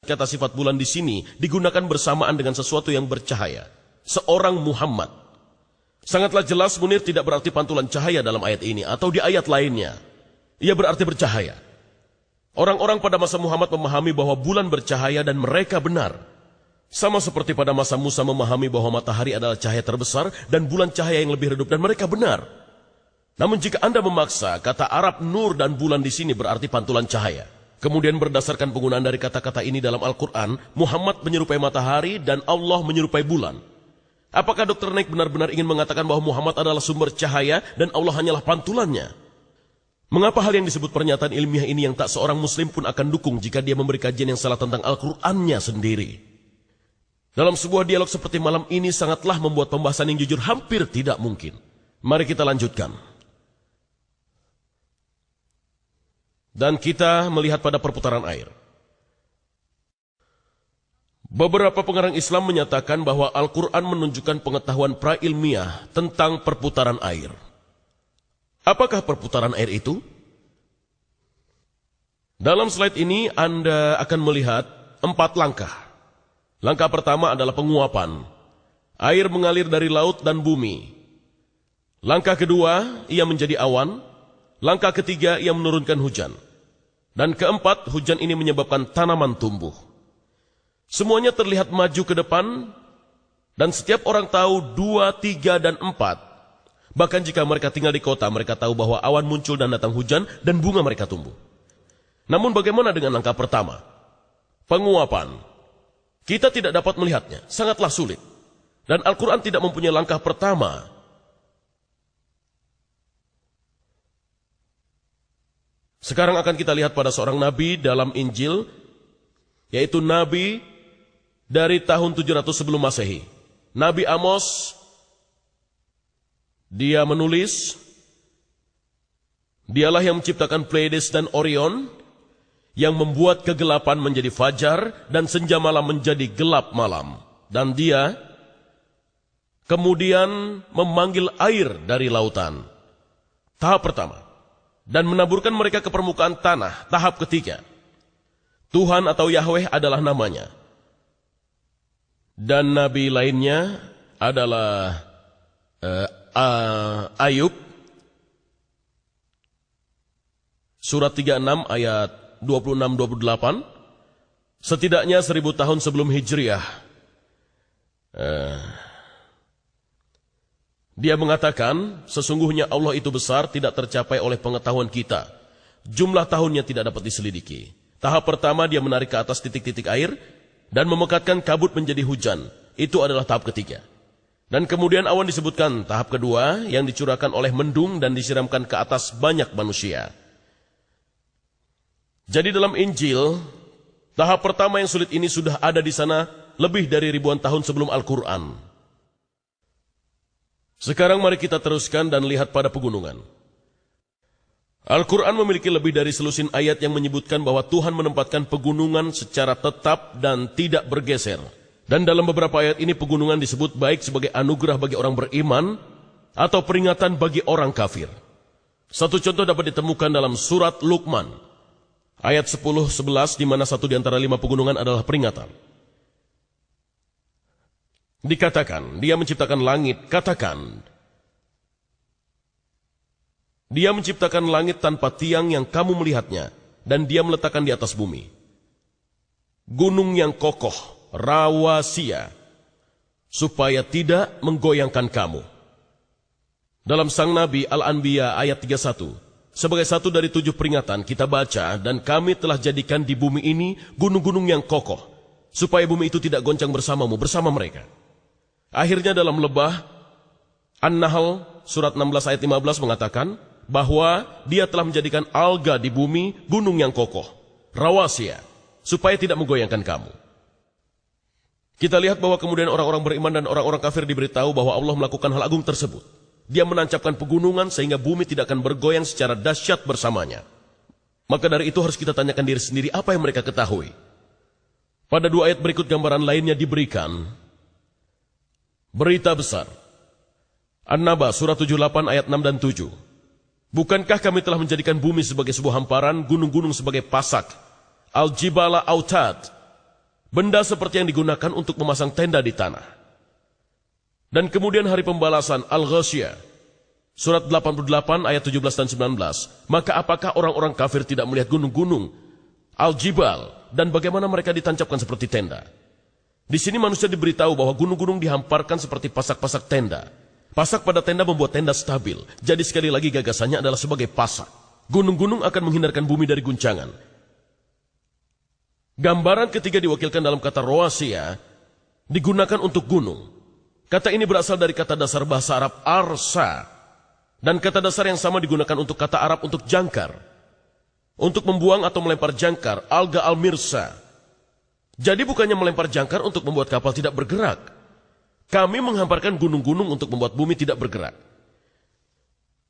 Kata sifat bulan di sini digunakan bersamaan dengan sesuatu yang bercahaya. Seorang Muhammad. Sangatlah jelas Munir tidak berarti pantulan cahaya dalam ayat ini atau di ayat lainnya. Ia berarti bercahaya. Orang-orang pada masa Muhammad memahami bahwa bulan bercahaya dan mereka benar. Sama seperti pada masa Musa memahami bahwa matahari adalah cahaya terbesar dan bulan cahaya yang lebih redup dan mereka benar. Namun jika Anda memaksa, kata Arab nur dan bulan di sini berarti pantulan cahaya. Kemudian berdasarkan penggunaan dari kata-kata ini dalam Al-Quran, Muhammad menyerupai matahari dan Allah menyerupai bulan. Apakah Dr. Naik benar-benar ingin mengatakan bahwa Muhammad adalah sumber cahaya dan Allah hanyalah pantulannya? Mengapa hal yang disebut pernyataan ilmiah ini yang tak seorang muslim pun akan dukung jika dia memberi kajian yang salah tentang Al-Qurannya sendiri? Dalam sebuah dialog seperti malam ini sangatlah membuat pembahasan yang jujur hampir tidak mungkin. Mari kita lanjutkan. Dan kita melihat pada perputaran air. Beberapa pengarang Islam menyatakan bahwa Al-Quran menunjukkan pengetahuan prailmiah tentang perputaran air. Apakah perputaran air itu? Dalam slide ini Anda akan melihat 4 langkah. Langkah pertama adalah penguapan. Air mengalir dari laut dan bumi. Langkah kedua, ia menjadi awan. Langkah ketiga, ia menurunkan hujan. Dan keempat, hujan ini menyebabkan tanaman tumbuh. Semuanya terlihat maju ke depan, dan setiap orang tahu 2, 3, dan 4. Bahkan jika mereka tinggal di kota, mereka tahu bahwa awan muncul dan datang hujan, dan bunga mereka tumbuh. Namun bagaimana dengan langkah pertama? Penguapan. Kita tidak dapat melihatnya, sangatlah sulit. Dan Al-Quran tidak mempunyai langkah pertama. Sekarang akan kita lihat pada seorang nabi dalam Injil, yaitu nabi dari tahun 700 sebelum Masehi. Nabi Amos, dia menulis, dialah yang menciptakan Pleiades dan Orion, yang membuat kegelapan menjadi fajar dan senja malam menjadi gelap malam. Dan dia kemudian memanggil air dari lautan. Tahap pertama. Dan menaburkan mereka ke permukaan tanah, tahap ketiga. Tuhan atau Yahweh adalah namanya. Dan nabi lainnya adalah Ayub. Surat 36 ayat 26-28. Setidaknya 1000 tahun sebelum Hijriah. Dia mengatakan, sesungguhnya Allah itu besar, tidak tercapai oleh pengetahuan kita. Jumlah tahunnya tidak dapat diselidiki. Tahap pertama dia menarik ke atas titik-titik air, dan memekatkan kabut menjadi hujan. Itu adalah tahap ketiga. Dan kemudian awan disebutkan tahap kedua, yang dicurahkan oleh mendung dan disiramkan ke atas banyak manusia. Jadi dalam Injil, tahap pertama yang sulit ini sudah ada di sana lebih dari ribuan tahun sebelum Al-Quran. Sekarang mari kita teruskan dan lihat pada pegunungan. Al-Quran memiliki lebih dari selusin ayat yang menyebutkan bahwa Tuhan menempatkan pegunungan secara tetap dan tidak bergeser. Dan dalam beberapa ayat ini pegunungan disebut baik sebagai anugerah bagi orang beriman atau peringatan bagi orang kafir. Satu contoh dapat ditemukan dalam surat Luqman. Ayat 10-11 di mana satu di antara 5 pegunungan adalah peringatan. Dikatakan, dia menciptakan langit, katakan. Dia menciptakan langit tanpa tiang yang kamu melihatnya, dan dia meletakkan di atas bumi. Gunung yang kokoh, rawasia, supaya tidak menggoyangkan kamu. Dalam Sang Nabi Al-Anbiya ayat 31, sebagai satu dari 7 peringatan kita baca, dan kami telah jadikan di bumi ini gunung-gunung yang kokoh, supaya bumi itu tidak goncang bersamamu, bersama mereka. Akhirnya dalam lebah An-Nahl surat 16 ayat 15 mengatakan bahwa dia telah menjadikan alga di bumi gunung yang kokoh, rawasia, supaya tidak menggoyangkan kamu. Kita lihat bahwa kemudian orang-orang beriman dan orang-orang kafir diberitahu bahwa Allah melakukan hal agung tersebut. Dia menancapkan pegunungan sehingga bumi tidak akan bergoyang secara dahsyat bersamanya. Maka dari itu harus kita tanyakan diri sendiri apa yang mereka ketahui. Pada 2 ayat berikut gambaran lainnya diberikan. Berita besar. An-Naba surat 78 ayat 6 dan 7. Bukankah kami telah menjadikan bumi sebagai sebuah hamparan, gunung-gunung sebagai pasak, al-jibala autad, Benda seperti yang digunakan untuk memasang tenda di tanah. Dan kemudian hari pembalasan Al-Ghasyiyah, surat 88 ayat 17 dan 19. Maka apakah orang-orang kafir tidak melihat gunung-gunung, Al-Jibal, dan bagaimana mereka ditancapkan seperti tenda? Di sini manusia diberitahu bahwa gunung-gunung dihamparkan seperti pasak-pasak tenda. Pasak pada tenda membuat tenda stabil. Jadi sekali lagi gagasannya adalah sebagai pasak. Gunung-gunung akan menghindarkan bumi dari guncangan. Gambaran ketiga diwakilkan dalam kata roasia, digunakan untuk gunung. Kata ini berasal dari kata dasar bahasa Arab arsa, dan kata dasar yang sama digunakan untuk kata Arab untuk jangkar. Untuk membuang atau melempar jangkar, alga al-mirsa. Jadi bukannya melempar jangkar untuk membuat kapal tidak bergerak. Kami menghamparkan gunung-gunung untuk membuat bumi tidak bergerak.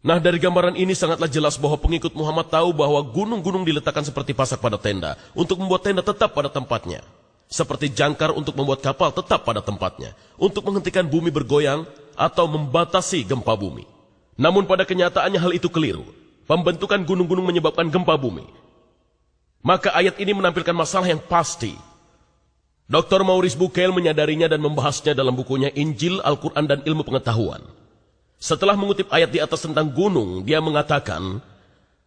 Nah, dari gambaran ini sangatlah jelas bahwa pengikut Muhammad tahu bahwa gunung-gunung diletakkan seperti pasak pada tenda, untuk membuat tenda tetap pada tempatnya. Seperti jangkar untuk membuat kapal tetap pada tempatnya, untuk menghentikan bumi bergoyang atau membatasi gempa bumi. Namun pada kenyataannya hal itu keliru. Pembentukan gunung-gunung menyebabkan gempa bumi. Maka ayat ini menampilkan masalah yang pasti. Dr. Maurice Bucaille menyadarinya dan membahasnya dalam bukunya Injil, Al-Quran, dan Ilmu Pengetahuan. Setelah mengutip ayat di atas tentang gunung, dia mengatakan,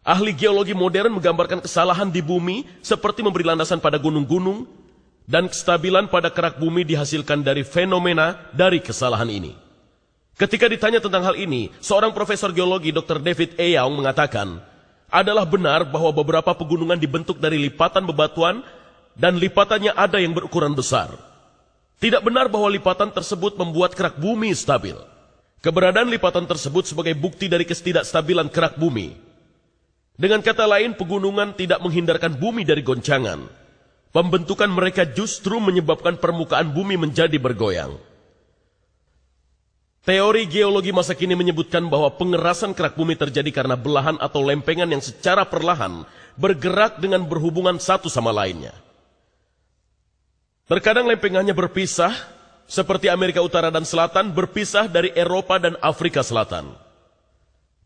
ahli geologi modern menggambarkan kesalahan di bumi seperti memberi landasan pada gunung-gunung, dan kestabilan pada kerak bumi dihasilkan dari fenomena dari kesalahan ini. Ketika ditanya tentang hal ini, seorang profesor geologi Dr. David E. Young mengatakan, adalah benar bahwa beberapa pegunungan dibentuk dari lipatan bebatuan dan lipatannya ada yang berukuran besar. Tidak benar bahwa lipatan tersebut membuat kerak bumi stabil. Keberadaan lipatan tersebut sebagai bukti dari ketidakstabilan kerak bumi. Dengan kata lain, pegunungan tidak menghindarkan bumi dari goncangan. Pembentukan mereka justru menyebabkan permukaan bumi menjadi bergoyang. Teori geologi masa kini menyebutkan bahwa pengerasan kerak bumi terjadi karena belahan atau lempengan yang secara perlahan bergerak dengan berhubungan satu sama lainnya. Terkadang lempengannya berpisah, seperti Amerika Utara dan Selatan berpisah dari Eropa dan Afrika Selatan.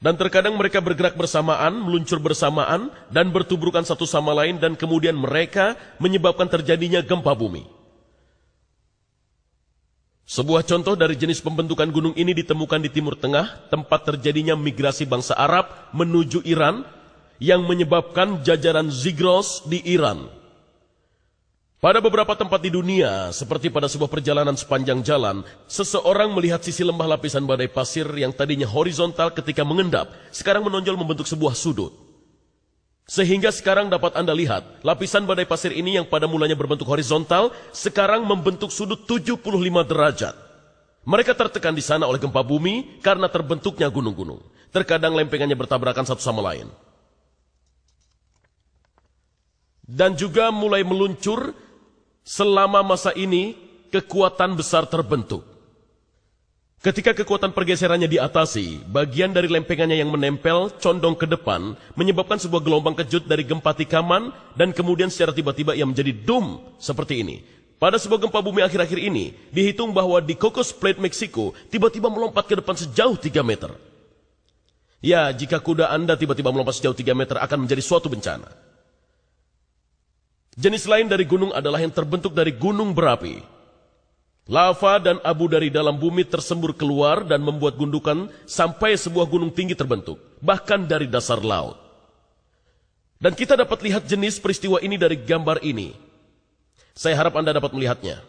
Dan terkadang mereka bergerak bersamaan, meluncur bersamaan, dan bertubrukan satu sama lain, dan kemudian mereka menyebabkan terjadinya gempa bumi. Sebuah contoh dari jenis pembentukan gunung ini ditemukan di Timur Tengah, tempat terjadinya migrasi bangsa Arab menuju Iran, yang menyebabkan jajaran Zigros di Iran. Pada beberapa tempat di dunia, seperti pada sebuah perjalanan sepanjang jalan, seseorang melihat sisi lembah lapisan badai pasir yang tadinya horizontal ketika mengendap, sekarang menonjol membentuk sebuah sudut. Sehingga sekarang dapat Anda lihat, lapisan badai pasir ini yang pada mulanya berbentuk horizontal, sekarang membentuk sudut 75 derajat. Mereka tertekan di sana oleh gempa bumi karena terbentuknya gunung-gunung. Terkadang lempengannya bertabrakan satu sama lain. Dan juga mulai meluncur. Selama masa ini, kekuatan besar terbentuk. Ketika kekuatan pergeserannya diatasi, bagian dari lempengannya yang menempel condong ke depan, menyebabkan sebuah gelombang kejut dari gempa tikaman, dan kemudian secara tiba-tiba ia menjadi dum seperti ini. Pada sebuah gempa bumi akhir-akhir ini, dihitung bahwa di Cocos Plate, Meksiko, tiba-tiba melompat ke depan sejauh 3 meter. Ya, jika kuda Anda tiba-tiba melompat sejauh 3 meter akan menjadi suatu bencana. Jenis lain dari gunung adalah yang terbentuk dari gunung berapi. Lava dan abu dari dalam bumi tersembur keluar dan membuat gundukan sampai sebuah gunung tinggi terbentuk, bahkan dari dasar laut. Dan kita dapat lihat jenis peristiwa ini dari gambar ini. Saya harap Anda dapat melihatnya.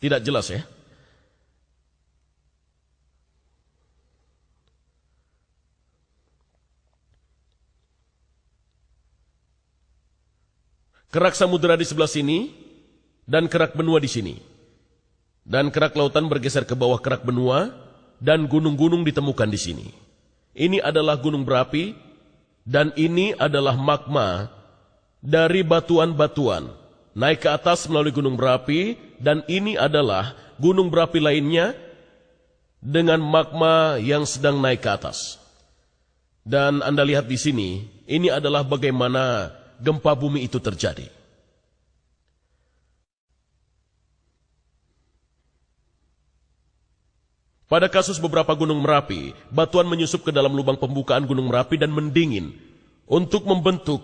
Tidak jelas ya? Kerak samudera di sebelah sini, dan kerak benua di sini. Dan kerak lautan bergeser ke bawah kerak benua, dan gunung-gunung ditemukan di sini. Ini adalah gunung berapi, dan ini adalah magma dari batuan-batuan. Naik ke atas melalui gunung berapi, dan ini adalah gunung berapi lainnya dengan magma yang sedang naik ke atas. Dan Anda lihat di sini, ini adalah bagaimana gempa bumi itu terjadi. Pada kasus beberapa gunung Merapi, batuan menyusup ke dalam lubang pembukaan gunung Merapi dan mendingin untuk membentuk